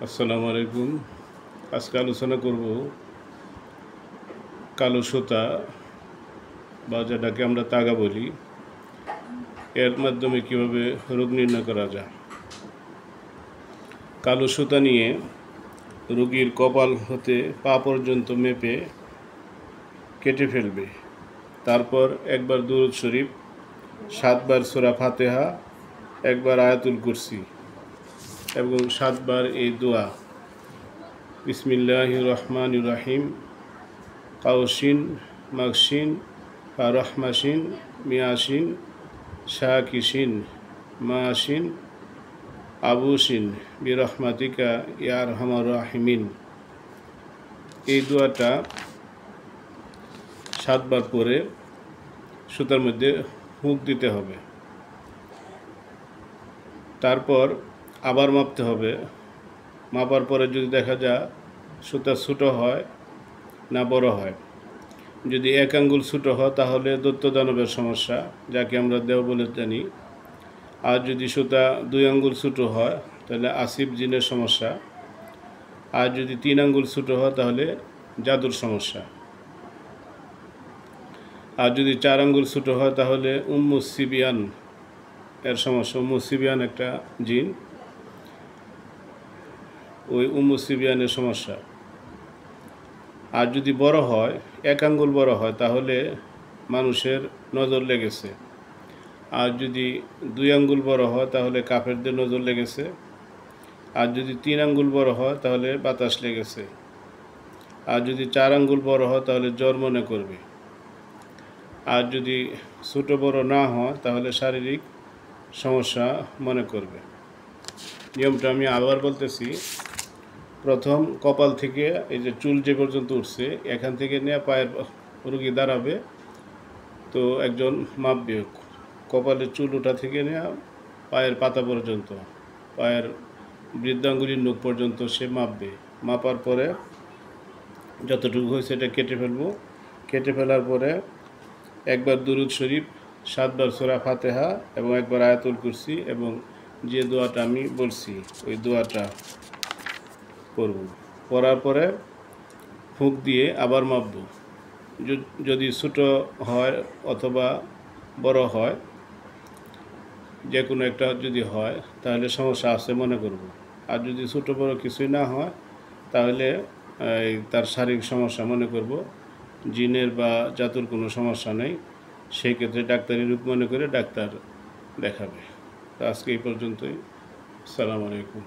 আসসালামু আলাইকুম। আজকে আলোচনা করব কালো সুতা বা যেটাকে আমরা তাগা বলি, এর মাধ্যমে কিভাবে রোগ নির্ণয় করা যায়। কালো সুতা নিয়ে রোগীর কপাল হতে পা পর্যন্ত মেপে কেটে ফেলবে। তারপর একবার দুরূদ শরীফ, 7 বার সূরা ফাতিহা, একবার আয়াতুল কুরসি এবং 7 বার এই দোয়া, বিসমিল্লাহির রহমানির রহিম, কাউসিন মাকসিন রহমাসিন মিয়াসিন শাকিসিন মাসিন আবুসিন বিরহমাতিকা ইয়া আরহামার রাহিমিন। এই দোয়াটা 7 বার পরে সুতার মধ্যে হুক দিতে হবে। তারপর আবার মাপতে হবে। মাপার পরে যদি দেখা যায় সুতা ছোটো হয় না বড় হয়, যদি 1 আঙ্গুল ছোটো হয় তাহলে দৈত্যদানবের সমস্যা, যাকে আমরা দেও বলে জানি। আর যদি সুতা 2 আঙ্গুল ছোটো হয় তাহলে আসিফ জিনের সমস্যা। আর যদি 3 আঙ্গুল ছোটো হয় তাহলে জাদুর সমস্যা। আর যদি 4 আঙ্গুল ছোটো হয় তাহলে উম্মু সিবিয়ান এর সমস্যা। উম্মু সিবিয়ান একটা জিন, ওই উম্মু সিবিয়ানের সমস্যা। আর যদি বড় হয়, 1 আঙ্গুল বড় হয় তাহলে মানুষের নজর লেগেছে। আর যদি 2 আঙ্গুল বড় হয় তাহলে কাফেরদের নজর লেগেছে। আর যদি 3 আঙ্গুল বড় হয় তাহলে বাতাস লেগেছে। আর যদি 4 আঙ্গুল বড় হয় তাহলে জ্বর মনে করবে। আর যদি ছোটো বড় না হয় তাহলে শারীরিক সমস্যা মনে করবে। নিয়মটা আমি আবার বলতেছি। প্রথম কপাল থেকে এই যে চুল যে পর্যন্ত উঠছে, এখান থেকে নিয়ে পায়ের রোগী দাঁড়াবে, তো একজন মাপবে। কপালের চুল ওঠা থেকে নিয়ে পায়ের পাতা পর্যন্ত, পায়ের বৃদ্ধাঙ্গুলির নখ পর্যন্ত সে মাপবে। মাপার পরে যতটুকু হয়েছে এটা কেটে ফেলবো। কেটে ফেলার পরে একবার দুরূদ শরীফ, 7 বার সূরা ফাতিহা এবং একবার আয়াতুল কুরসি এবং যে দোয়াটা আমি বলছি ওই দোয়াটা করব। করার পরে ফুঁক দিয়ে আবার মাপব। যদি ছোটো হয় অথবা বড় হয়, যে কোনো একটা যদি হয় তাহলে সমস্যা আছে মনে করব। আর যদি ছোটো বড় কিছুই না হয় তাহলে তার শারীরিক সমস্যা মনে করব, জিনের বা জাতুর কোনো সমস্যা নেই। সেই ক্ষেত্রে ডাক্তারি রূপ মনে করে ডাক্তার দেখাবে। তো আজকে এই পর্যন্তই। আসসালামু আলাইকুম।